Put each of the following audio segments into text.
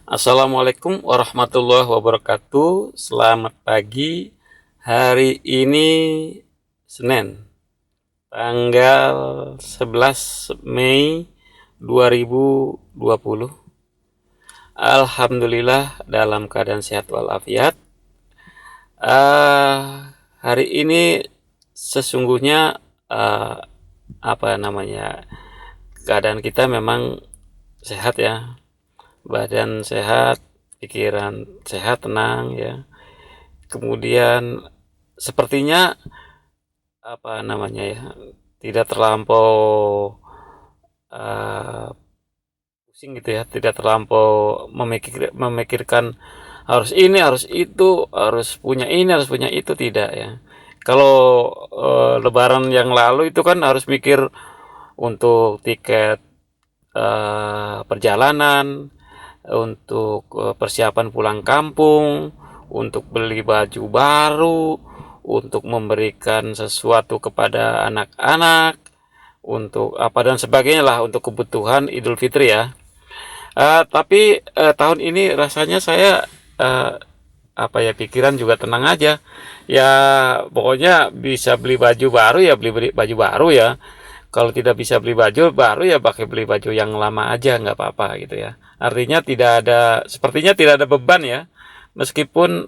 Assalamualaikum warahmatullahi wabarakatuh. Selamat pagi. Hari ini Senin, tanggal 11 Mei 2020. Alhamdulillah dalam keadaan sehat walafiat. Hari ini sesungguhnya eh, apa namanya keadaan kita memang sehat ya, badan sehat, pikiran sehat, tenang ya. Kemudian sepertinya apa namanya ya, tidak terlampau uh, pusing gitu ya, tidak terlampau memikirkan harus ini, harus itu, harus punya ini, harus punya itu, tidak ya. Kalau Lebaran yang lalu itu kan harus mikir untuk tiket perjalanan, untuk persiapan pulang kampung, untuk beli baju baru, untuk memberikan sesuatu kepada anak-anak, untuk apa dan sebagainya lah, untuk kebutuhan Idul Fitri ya. Tapi tahun ini rasanya saya apa ya, pikiran juga tenang aja. Ya pokoknya bisa beli baju baru ya beli baju baru ya. Kalau tidak bisa beli baju baru ya pakai beli baju yang lama aja, nggak apa-apa gitu ya. Artinya sepertinya tidak ada beban ya. Meskipun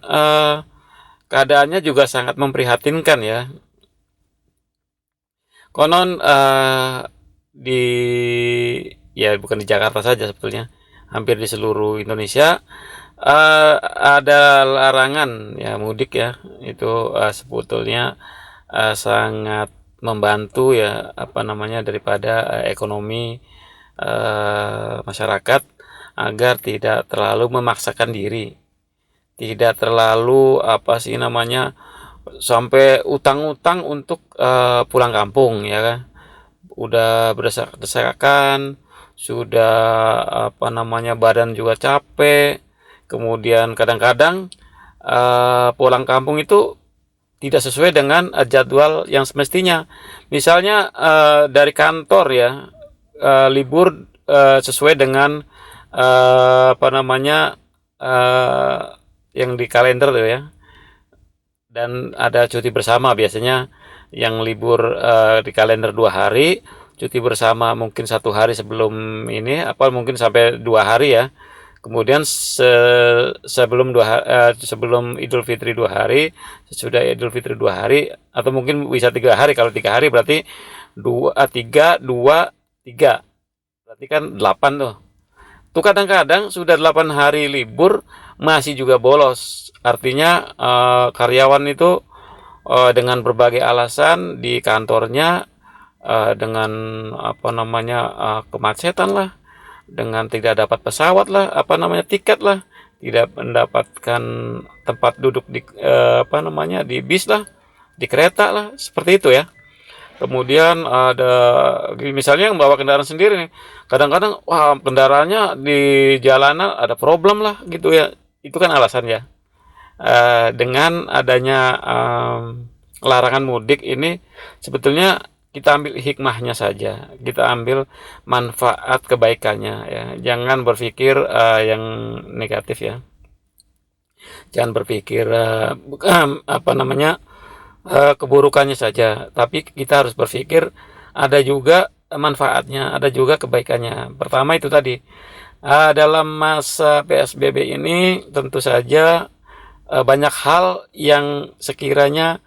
keadaannya juga sangat memprihatinkan ya. Konon di ya bukan di Jakarta saja sebetulnya, hampir di seluruh Indonesia ada larangan ya mudik ya. Itu sebetulnya sangat membantu ya apa namanya daripada ekonomi masyarakat agar tidak terlalu memaksakan diri, tidak terlalu apa sih namanya sampai utang-utang untuk pulang kampung ya kan. Udah berdesak-desakan, sudah apa namanya badan juga capek, kemudian kadang-kadang pulang kampung itu tidak sesuai dengan jadwal yang semestinya. Misalnya dari kantor ya, libur sesuai dengan apa namanya uh, yang di kalender tuh ya, dan ada cuti bersama biasanya yang libur di kalender 2 hari, cuti bersama mungkin 1 hari sebelum ini, apa mungkin sampai 2 hari ya. Kemudian sebelum Idul Fitri 2 hari, sesudah Idul Fitri 2 hari, atau mungkin bisa 3 hari. Kalau 3 hari berarti 2, 3, 2, 3, berarti kan 8 tuh. Tuh kadang-kadang sudah 8 hari libur masih juga bolos. Artinya karyawan itu dengan berbagai alasan di kantornya, dengan apa namanya kemacetan lah, dengan tidak dapat pesawat lah, apa namanya tiket lah, tidak mendapatkan tempat duduk di apa namanya di bis lah, di kereta lah, seperti itu ya. Kemudian ada misalnya yang bawa kendaraan sendiri nih, kadang-kadang wah kendaraannya di jalanan ada problem lah gitu ya. Itu kan alasannya. Dengan adanya larangan mudik ini sebetulnya kita ambil hikmahnya saja, kita ambil manfaat kebaikannya ya. Jangan berpikir yang negatif ya. Jangan berpikir apa namanya keburukannya saja, tapi kita harus berpikir ada juga manfaatnya, ada juga kebaikannya. Pertama itu tadi, dalam masa PSBB ini tentu saja banyak hal yang sekiranya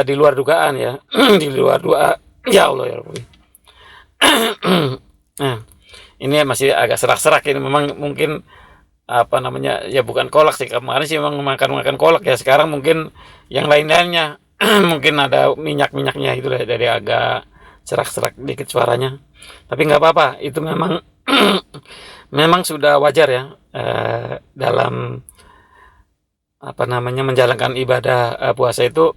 di luar dugaan ya, di luar doa. Ya Allah ya Rabbi. Nah, ini masih agak serak-serak ini, memang mungkin apa namanya ya bukan kolak sih, kemarin sih memang makan makan kolak ya, sekarang mungkin yang lain-lainnya mungkin ada minyak-minyaknya itu lah, dari agak serak-serak dikit suaranya, tapi nggak apa-apa, itu memang memang sudah wajar ya dalam apa namanya menjalankan ibadah puasa itu.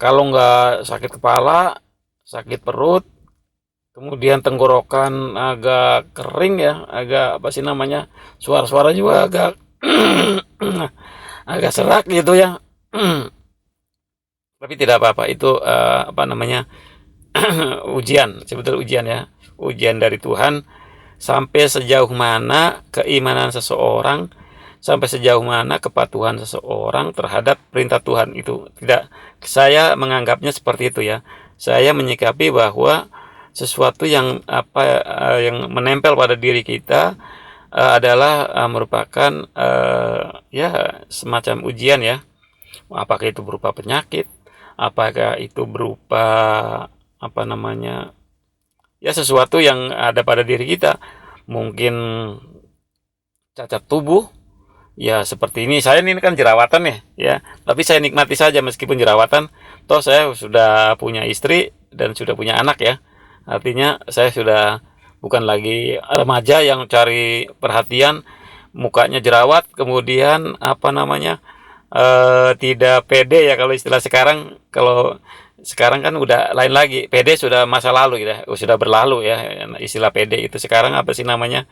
Kalau nggak sakit kepala, sakit perut, kemudian tenggorokan agak kering ya, agak apa sih namanya, suara-suara juga agak agak serak gitu ya. Tapi tidak apa-apa, itu apa namanya ujian, sebetulnya ujian ya, ujian dari Tuhan sampai sejauh mana keimanan seseorang, sampai sejauh mana kepatuhan seseorang terhadap perintah Tuhan itu. Tidak, saya menganggapnya seperti itu ya. Saya menyikapi bahwa sesuatu yang yang menempel pada diri kita adalah merupakan ya semacam ujian ya. Apakah itu berupa penyakit, apakah itu berupa apa namanya, ya sesuatu yang ada pada diri kita, mungkin cacat tubuh. Ya seperti ini, saya ini kan jerawatan ya, tapi saya nikmati saja meskipun jerawatan. Toh saya sudah punya istri dan sudah punya anak ya. Artinya saya sudah bukan lagi remaja yang cari perhatian, mukanya jerawat, kemudian apa namanya, tidak pede ya kalau istilah sekarang. Kalau sekarang kan udah lain lagi, pede sudah masa lalu gitu ya, sudah berlalu ya. Istilah pede itu sekarang apa sih namanya?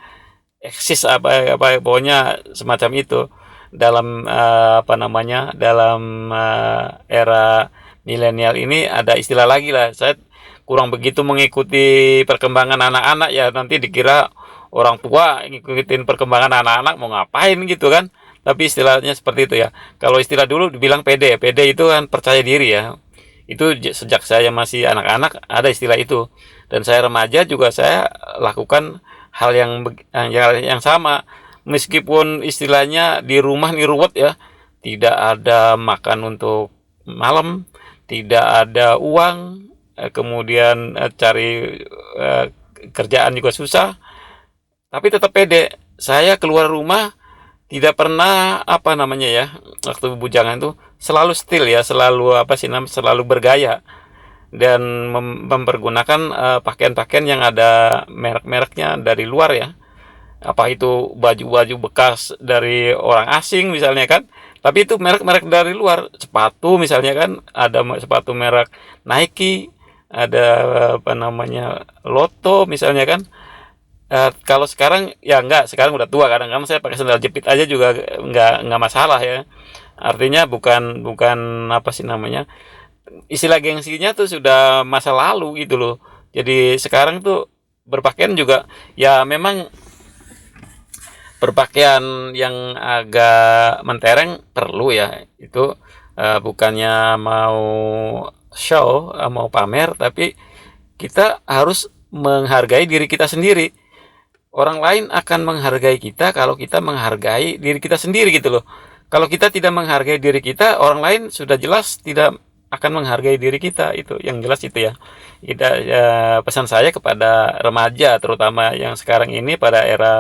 Eksis apa pokoknya semacam itu dalam apa namanya, dalam era milenial ini ada istilah lagi lah. Saya kurang begitu mengikuti perkembangan anak-anak ya, nanti dikira orang tua ngikutin perkembangan anak-anak mau ngapain gitu kan. Tapi istilahnya seperti itu ya. Kalau istilah dulu dibilang pede, pede itu kan percaya diri ya. Itu sejak saya masih anak-anak ada istilah itu, dan saya remaja juga saya lakukan hal yang sama. Meskipun istilahnya di rumah nih ruwet ya, tidak ada makan untuk malam, tidak ada uang, kemudian cari eh, kerjaan juga susah, tapi tetap pede. Saya keluar rumah tidak pernah apa namanya ya, waktu bujangan tuh selalu still ya, selalu apa sih namanya, selalu bergaya dan mempergunakan pakaian-pakaian yang ada merek-mereknya dari luar ya. Apa itu baju-baju bekas dari orang asing misalnya kan, tapi itu merek-merek dari luar. Sepatu misalnya kan, ada sepatu merek Nike, ada apa namanya Lotto misalnya kan. Kalau sekarang ya enggak, sekarang udah tua, kadang-kadang saya pakai sandal jepit aja juga enggak masalah ya. Artinya bukan bukan apa sih namanya, istilah gengsinya tuh sudah masa lalu gitu loh. Jadi sekarang tuh berpakaian juga ya memang berpakaian yang agak mentereng perlu ya. Itu bukannya mau show, mau pamer, tapi kita harus menghargai diri kita sendiri. Orang lain akan menghargai kita kalau kita menghargai diri kita sendiri gitu loh. Kalau kita tidak menghargai diri kita, orang lain sudah jelas tidak akan menghargai diri kita. Itu yang jelas itu ya. Kita pesan saya kepada remaja terutama yang sekarang ini pada era